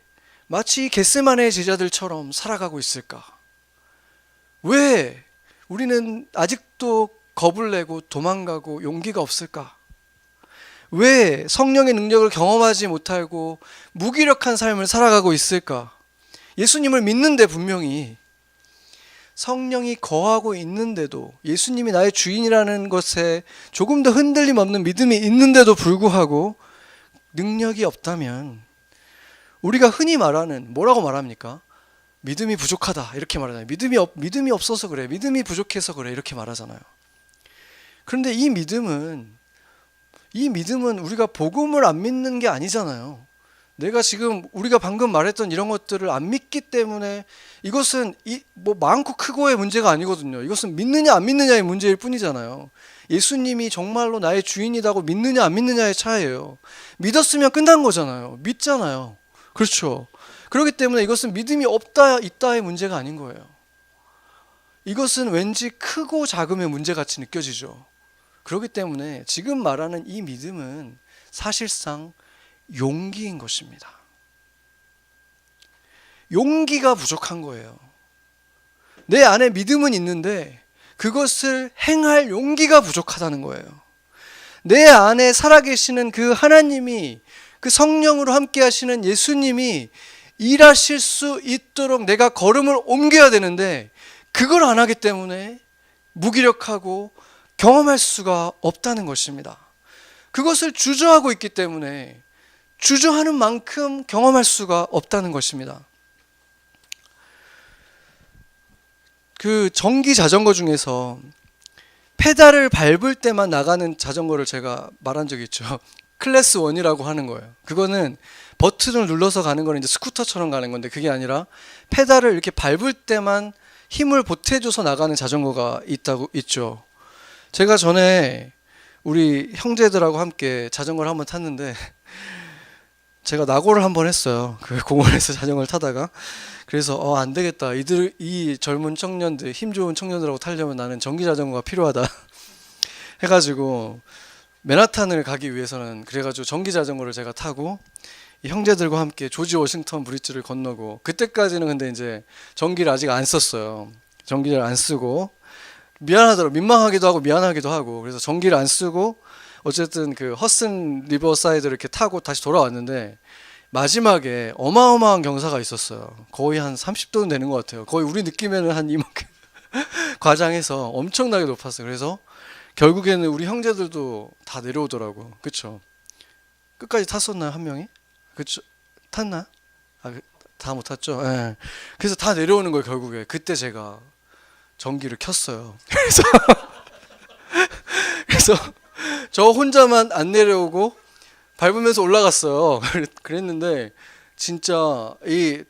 마치 겟세마네의 제자들처럼 살아가고 있을까? 왜 우리는 아직도 겁을 내고 도망가고 용기가 없을까? 왜 성령의 능력을 경험하지 못하고 무기력한 삶을 살아가고 있을까? 예수님을 믿는데 분명히 성령이 거하고 있는데도, 예수님이 나의 주인이라는 것에 조금 더 흔들림 없는 믿음이 있는데도 불구하고 능력이 없다면 우리가 흔히 말하는, 뭐라고 말합니까? 믿음이 부족하다 이렇게 말하잖아요. 믿음이 없어서 그래, 믿음이 부족해서 그래 이렇게 말하잖아요. 그런데 이 믿음은 우리가 복음을 안 믿는 게 아니잖아요. 내가 지금 우리가 방금 말했던 이런 것들을 안 믿기 때문에 이것은 뭐 많고 크고의 문제가 아니거든요. 이것은 믿느냐 안 믿느냐의 문제일 뿐이잖아요. 예수님이 정말로 나의 주인이라고 믿느냐 안 믿느냐의 차이예요. 믿었으면 끝난 거잖아요. 믿잖아요. 그렇죠. 그렇기 때문에 이것은 믿음이 없다 있다의 문제가 아닌 거예요. 이것은 왠지 크고 작음의 문제 같이 느껴지죠. 그렇기 때문에 지금 말하는 이 믿음은 사실상 용기인 것입니다. 용기가 부족한 거예요. 내 안에 믿음은 있는데 그것을 행할 용기가 부족하다는 거예요. 내 안에 살아계시는 그 하나님이, 그 성령으로 함께 하시는 예수님이 일하실 수 있도록 내가 걸음을 옮겨야 되는데 그걸 안 하기 때문에 무기력하고 경험할 수가 없다는 것입니다. 그것을 주저하고 있기 때문에 주저하는 만큼 경험할 수가 없다는 것입니다. 그 전기 자전거 중에서 페달을 밟을 때만 나가는 자전거를 제가 말한 적이 있죠. 클래스 1이라고 하는 거예요. 그거는 버튼을 눌러서 가는 거는 이제 스쿠터처럼 가는 건데, 그게 아니라 페달을 이렇게 밟을 때만 힘을 보태줘서 나가는 자전거가 있죠. 제가 전에 우리 형제들하고 함께 자전거를 한번 탔는데 제가 낙오를 한번 했어요. 그 공원에서 자전거를 타다가. 그래서 안 되겠다. 이 젊은 청년들, 힘 좋은 청년들하고 타려면 나는 전기 자전거가 필요하다 해가지고 맨하탄을 가기 위해서는, 그래가지고 전기 자전거를 제가 타고 이 형제들과 함께 조지 워싱턴 브리지를 건너고, 그때까지는 근데 이제 전기를 아직 안 썼어요. 전기를 안 쓰고 미안하더라고. 민망하기도 하고 미안하기도 하고. 그래서 전기를 안 쓰고 어쨌든 그 허슨 리버 사이드를 이렇게 타고 다시 돌아왔는데 마지막에 어마어마한 경사가 있었어요. 거의 한 30도는 되는 것 같아요. 거의 우리 느낌에는 한 이만큼 과장해서 엄청나게 높았어요. 그래서 결국에는 우리 형제들도 다 내려오더라고. 그쵸? 끝까지 탔었나요, 한 명이? 그쵸? 탔나? 다 못 탔죠? 네. 그래서 다 내려오는 거예요, 결국에. 그때 제가 전기를 켰어요. 그래서 저 혼자만 안 내려오고 밟으면서 올라갔어요. 그랬는데 진짜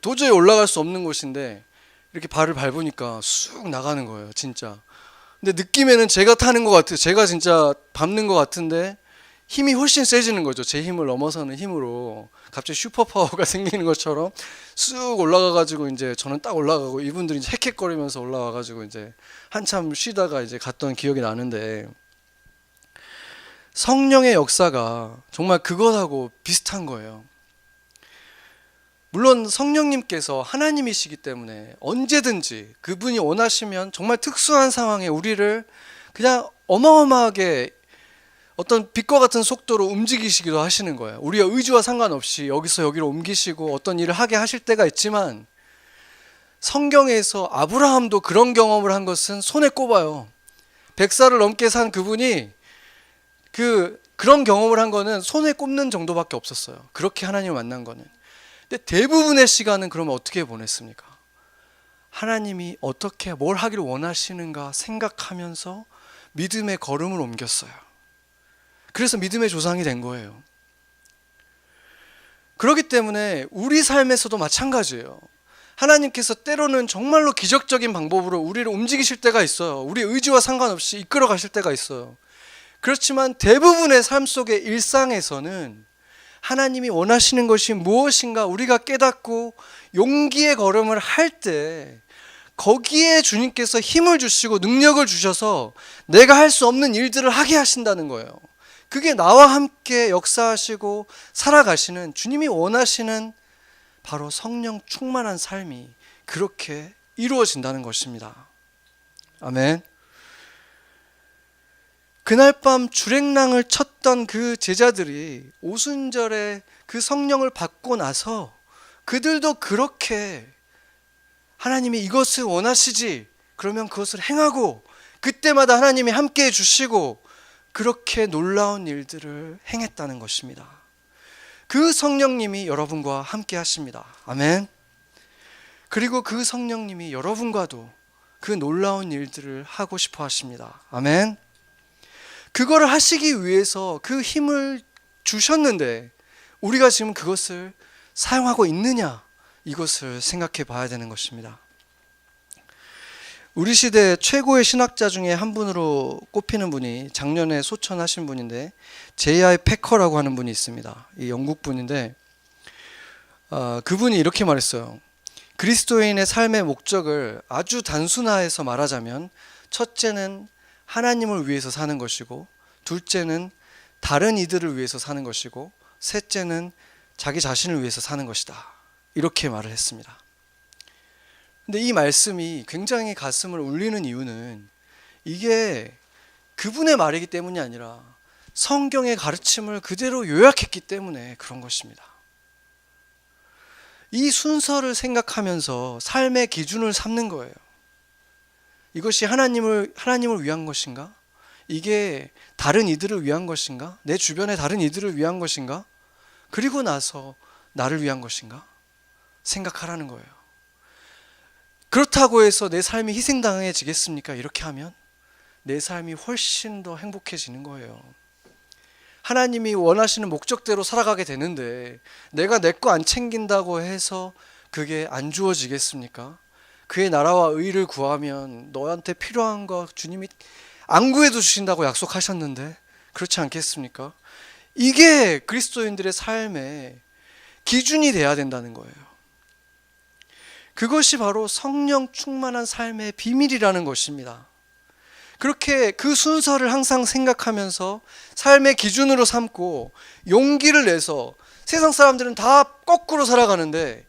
도저히 올라갈 수 없는 곳인데 이렇게 발을 밟으니까 쑥 나가는 거예요, 진짜. 근데 느낌에는 제가 타는 것 같아요. 제가 진짜 밟는 것 같은데 힘이 훨씬 세지는 거죠. 제 힘을 넘어서는 힘으로 갑자기 슈퍼파워가 생기는 것처럼 쑥 올라가가지고 이제 저는 딱 올라가고 이분들이 이제 헥헥거리면서 올라와가지고 이제 한참 쉬다가 이제 갔던 기억이 나는데, 성령의 역사가 정말 그것하고 비슷한 거예요. 물론 성령님께서 하나님이시기 때문에 언제든지 그분이 원하시면 정말 특수한 상황에 우리를 그냥 어마어마하게 어떤 빛과 같은 속도로 움직이시기도 하시는 거예요. 우리의 의지와 상관없이 여기서 여기로 옮기시고 어떤 일을 하게 하실 때가 있지만, 성경에서 아브라함도 그런 경험을 한 것은 손에 꼽아요. 100살을 넘게 산 그분이 그런 경험을 한 거는 손에 꼽는 정도밖에 없었어요. 그렇게 하나님을 만난 거는. 근데 대부분의 시간은 그러면 어떻게 보냈습니까? 하나님이 어떻게 뭘 하기를 원하시는가 생각하면서 믿음의 걸음을 옮겼어요. 그래서 믿음의 조상이 된 거예요. 그렇기 때문에 우리 삶에서도 마찬가지예요. 하나님께서 때로는 정말로 기적적인 방법으로 우리를 움직이실 때가 있어요. 우리 의지와 상관없이 이끌어 가실 때가 있어요. 그렇지만 대부분의 삶 속의 일상에서는 하나님이 원하시는 것이 무엇인가 우리가 깨닫고 용기의 걸음을 할 때 거기에 주님께서 힘을 주시고 능력을 주셔서 내가 할 수 없는 일들을 하게 하신다는 거예요. 그게 나와 함께 역사하시고 살아가시는 주님이 원하시는 바로 성령 충만한 삶이 그렇게 이루어진다는 것입니다. 아멘. 그날 밤 주랭랑을 쳤던 그 제자들이 오순절에 그 성령을 받고 나서 그들도 그렇게 하나님이 이것을 원하시지 그러면 그것을 행하고, 그때마다 하나님이 함께 해주시고 그렇게 놀라운 일들을 행했다는 것입니다. 그 성령님이 여러분과 함께 하십니다. 아멘. 그리고 그 성령님이 여러분과도 그 놀라운 일들을 하고 싶어 하십니다. 아멘. 그거를 하시기 위해서 그 힘을 주셨는데 우리가 지금 그것을 사용하고 있느냐, 이것을 생각해 봐야 되는 것입니다. 우리 시대 최고의 신학자 중에 한 분으로 꼽히는 분이 작년에 소천하신 분인데 J.I. 패커라고 하는 분이 있습니다. 이 영국 분인데 그분이 이렇게 말했어요. 그리스도인의 삶의 목적을 아주 단순화해서 말하자면 첫째는 하나님을 위해서 사는 것이고, 둘째는 다른 이들을 위해서 사는 것이고, 셋째는 자기 자신을 위해서 사는 것이다, 이렇게 말을 했습니다. 근데 이 말씀이 굉장히 가슴을 울리는 이유는 이게 그분의 말이기 때문이 아니라 성경의 가르침을 그대로 요약했기 때문에 그런 것입니다. 이 순서를 생각하면서 삶의 기준을 삼는 거예요. 이것이 하나님을 위한 것인가? 이게 다른 이들을 위한 것인가? 내 주변의 다른 이들을 위한 것인가? 그리고 나서 나를 위한 것인가? 생각하라는 거예요. 그렇다고 해서 내 삶이 희생당해지겠습니까? 이렇게 하면 내 삶이 훨씬 더 행복해지는 거예요. 하나님이 원하시는 목적대로 살아가게 되는데 내가 내 거 안 챙긴다고 해서 그게 안 주어지겠습니까? 그의 나라와 의를 구하면 너한테 필요한 거 주님이 안 구해도 주신다고 약속하셨는데 그렇지 않겠습니까? 이게 그리스도인들의 삶의 기준이 돼야 된다는 거예요. 그것이 바로 성령 충만한 삶의 비밀이라는 것입니다. 그렇게 그 순서를 항상 생각하면서 삶의 기준으로 삼고 용기를 내서, 세상 사람들은 다 거꾸로 살아가는데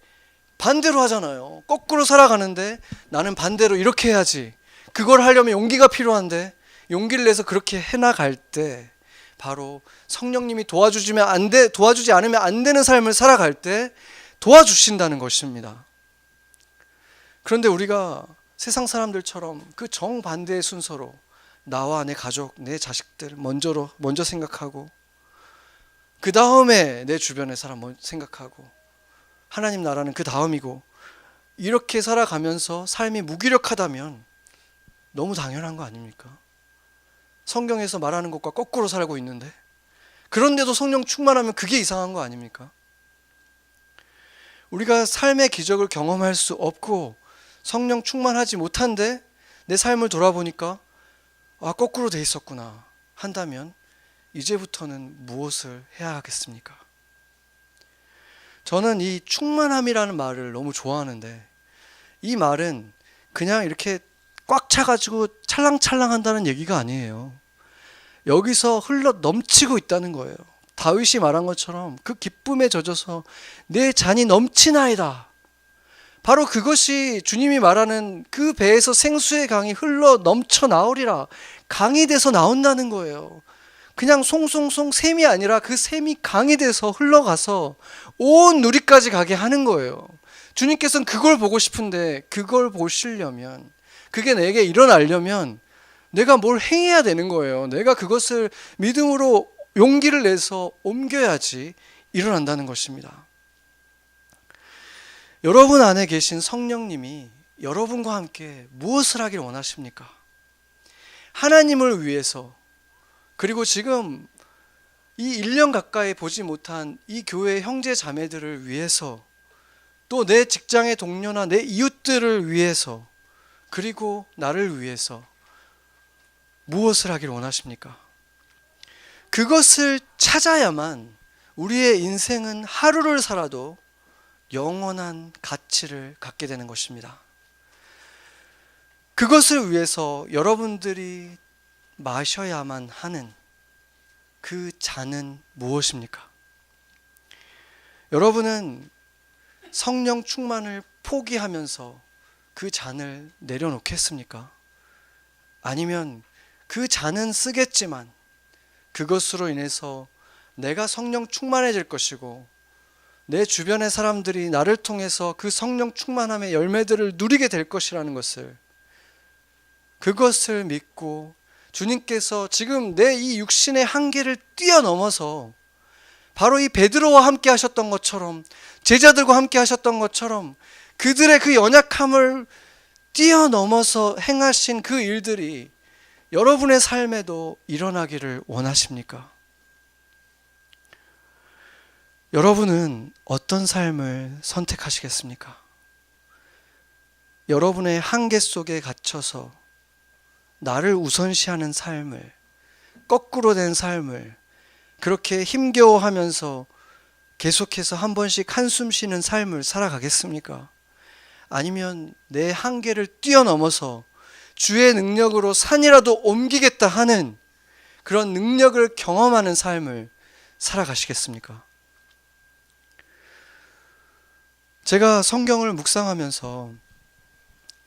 반대로 하잖아요. 거꾸로 살아가는데 나는 반대로 이렇게 해야지, 그걸 하려면 용기가 필요한데 용기를 내서 그렇게 해나갈 때 바로 성령님이 도와주지 않으면 안 되는 삶을 살아갈 때 도와주신다는 것입니다. 그런데 우리가 세상 사람들처럼 그 정반대의 순서로 나와 내 가족, 내 자식들 먼저 생각하고, 그 다음에 내 주변의 사람 생각하고, 하나님 나라는 그 다음이고, 이렇게 살아가면서 삶이 무기력하다면 너무 당연한 거 아닙니까? 성경에서 말하는 것과 거꾸로 살고 있는데, 그런데도 성령 충만하면 그게 이상한 거 아닙니까? 우리가 삶의 기적을 경험할 수 없고 성령 충만하지 못한데 내 삶을 돌아보니까 거꾸로 돼 있었구나 한다면 이제부터는 무엇을 해야 하겠습니까? 저는 이 충만함이라는 말을 너무 좋아하는데, 이 말은 그냥 이렇게 꽉 차가지고 찰랑찰랑 한다는 얘기가 아니에요. 여기서 흘러 넘치고 있다는 거예요. 다윗이 말한 것처럼 그 기쁨에 젖어서 내 잔이 넘치나이다. 바로 그것이 주님이 말하는 그 배에서 생수의 강이 흘러 넘쳐 나오리라, 강이 돼서 나온다는 거예요. 그냥 송송송 샘이 아니라 그 샘이 강이 돼서 흘러가서 온 누리까지 가게 하는 거예요. 주님께서는 그걸 보고 싶은데, 그걸 보시려면, 그게 내게 일어나려면 내가 뭘 행해야 되는 거예요. 내가 그것을 믿음으로 용기를 내서 옮겨야지 일어난다는 것입니다. 여러분 안에 계신 성령님이 여러분과 함께 무엇을 하길 원하십니까? 하나님을 위해서, 그리고 지금 이 1년 가까이 보지 못한 이 교회 형제 자매들을 위해서, 또 내 직장의 동료나 내 이웃들을 위해서, 그리고 나를 위해서 무엇을 하길 원하십니까? 그것을 찾아야만 우리의 인생은 하루를 살아도 영원한 가치를 갖게 되는 것입니다. 그것을 위해서 여러분들이 마셔야만 하는 그 잔은 무엇입니까? 여러분은 성령 충만을 포기하면서 그 잔을 내려놓겠습니까? 아니면 그 잔은 쓰겠지만 그것으로 인해서 내가 성령 충만해질 것이고 내 주변의 사람들이 나를 통해서 그 성령 충만함의 열매들을 누리게 될 것이라는 것을, 그것을 믿고 주님께서 지금 내 이 육신의 한계를 뛰어넘어서 바로 이 베드로와 함께 하셨던 것처럼, 제자들과 함께 하셨던 것처럼 그들의 그 연약함을 뛰어넘어서 행하신 그 일들이 여러분의 삶에도 일어나기를 원하십니까? 여러분은 어떤 삶을 선택하시겠습니까? 여러분의 한계 속에 갇혀서 나를 우선시하는 삶을, 거꾸로 된 삶을, 그렇게 힘겨워하면서 계속해서 한 번씩 한숨 쉬는 삶을 살아가겠습니까? 아니면 내 한계를 뛰어넘어서 주의 능력으로 산이라도 옮기겠다 하는 그런 능력을 경험하는 삶을 살아가시겠습니까? 제가 성경을 묵상하면서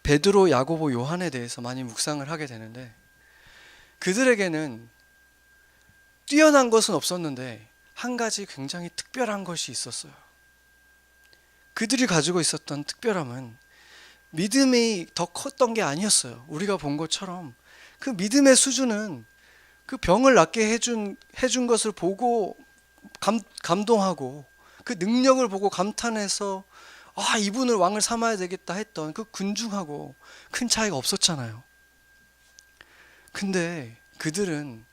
베드로, 야고보, 요한에 대해서 많이 묵상을 하게 되는데, 그들에게는 뛰어난 것은 없었는데 한 가지 굉장히 특별한 것이 있었어요. 그들이 가지고 있었던 특별함은 믿음이 더 컸던 게 아니었어요. 우리가 본 것처럼 그 믿음의 수준은 그 병을 낫게 해준 것을 보고 감동하고, 그 능력을 보고 감탄해서 이분을 왕을 삼아야 되겠다 했던 그 군중하고 큰 차이가 없었잖아요. 근데 그들은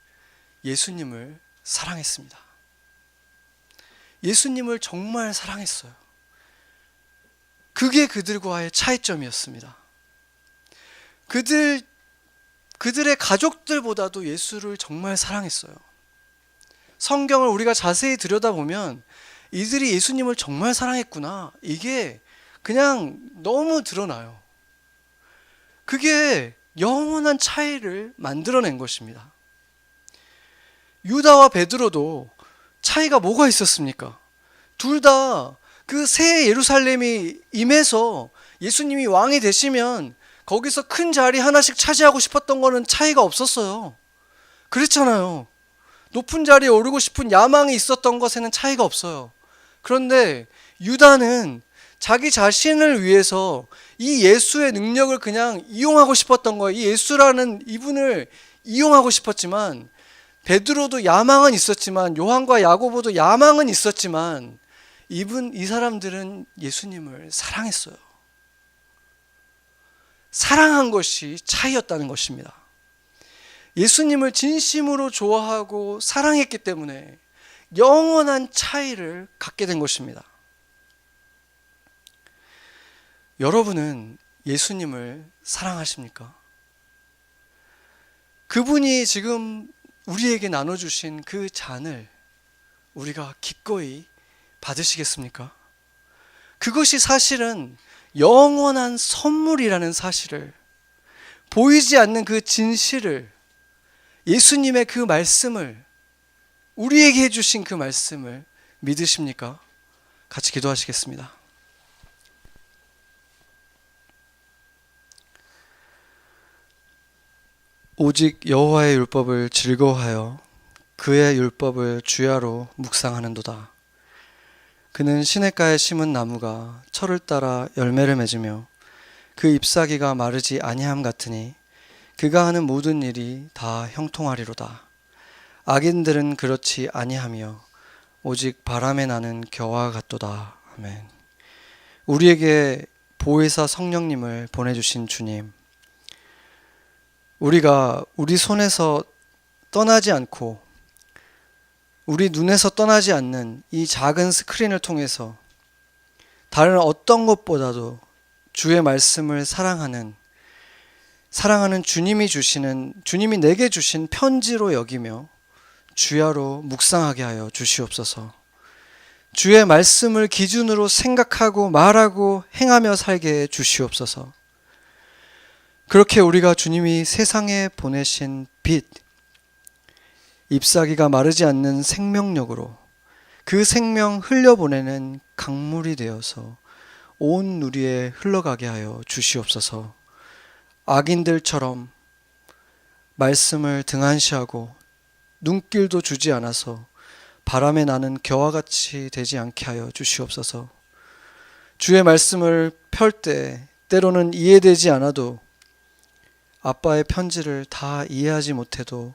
예수님을 사랑했습니다. 예수님을 정말 사랑했어요. 그게 그들과의 차이점이었습니다. 그들의 가족들보다도 예수를 정말 사랑했어요. 성경을 우리가 자세히 들여다보면 이들이 예수님을 정말 사랑했구나, 이게 그냥 너무 드러나요. 그게 영원한 차이를 만들어낸 것입니다. 유다와 베드로도 차이가 뭐가 있었습니까? 둘 다 그 새 예루살렘이 임해서 예수님이 왕이 되시면 거기서 큰 자리 하나씩 차지하고 싶었던 거는 차이가 없었어요. 그랬잖아요. 높은 자리에 오르고 싶은 야망이 있었던 것에는 차이가 없어요. 그런데 유다는 자기 자신을 위해서 이 예수의 능력을 그냥 이용하고 싶었던 거예요. 이 예수라는 이분을 이용하고 싶었지만, 베드로도 야망은 있었지만, 요한과 야고보도 야망은 있었지만, 이 사람들은 예수님을 사랑했어요. 사랑한 것이 차이였다는 것입니다. 예수님을 진심으로 좋아하고 사랑했기 때문에 영원한 차이를 갖게 된 것입니다. 여러분은 예수님을 사랑하십니까? 그분이 지금 우리에게 나눠주신 그 잔을 우리가 기꺼이 받으시겠습니까? 그것이 사실은 영원한 선물이라는 사실을, 보이지 않는 그 진실을, 예수님의 그 말씀을, 우리에게 해주신 그 말씀을 믿으십니까? 같이 기도하시겠습니다. 오직 여호와의 율법을 즐거워하여 그의 율법을 주야로 묵상하는도다. 그는 시냇가에 심은 나무가 철을 따라 열매를 맺으며 그 잎사귀가 마르지 아니함 같으니 그가 하는 모든 일이 다 형통하리로다. 악인들은 그렇지 아니하며 오직 바람에 나는 겨와 같도다. 아멘. 우리에게 보혜사 성령님을 보내주신 주님, 우리가 우리 손에서 떠나지 않고 우리 눈에서 떠나지 않는 이 작은 스크린을 통해서 다른 어떤 것보다도 주의 말씀을 사랑하는 주님이 내게 주신 편지로 여기며 주야로 묵상하게 하여 주시옵소서. 주의 말씀을 기준으로 생각하고 말하고 행하며 살게 해 주시옵소서. 그렇게 우리가 주님이 세상에 보내신 빛, 잎사귀가 마르지 않는 생명력으로 그 생명 흘려보내는 강물이 되어서 온 누리에 흘러가게 하여 주시옵소서. 악인들처럼 말씀을 등한시하고 눈길도 주지 않아서 바람에 나는 겨와 같이 되지 않게 하여 주시옵소서. 주의 말씀을 펼 때 때로는 이해되지 않아도, 아빠의 편지를 다 이해하지 못해도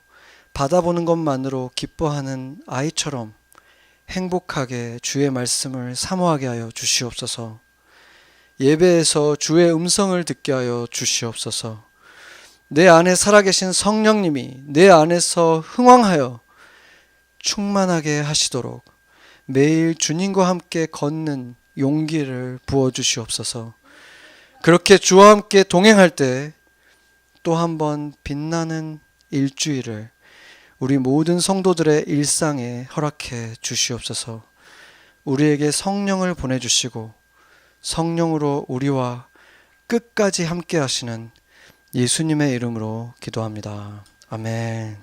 받아보는 것만으로 기뻐하는 아이처럼 행복하게 주의 말씀을 사모하게 하여 주시옵소서. 예배에서 주의 음성을 듣게 하여 주시옵소서. 내 안에 살아계신 성령님이 내 안에서 흥왕하여 충만하게 하시도록 매일 주님과 함께 걷는 용기를 부어주시옵소서. 그렇게 주와 함께 동행할 때 또 한 번 빛나는 일주일을 우리 모든 성도들의 일상에 허락해 주시옵소서. 우리에게 성령을 보내주시고 성령으로 우리와 끝까지 함께 하시는 예수님의 이름으로 기도합니다. 아멘.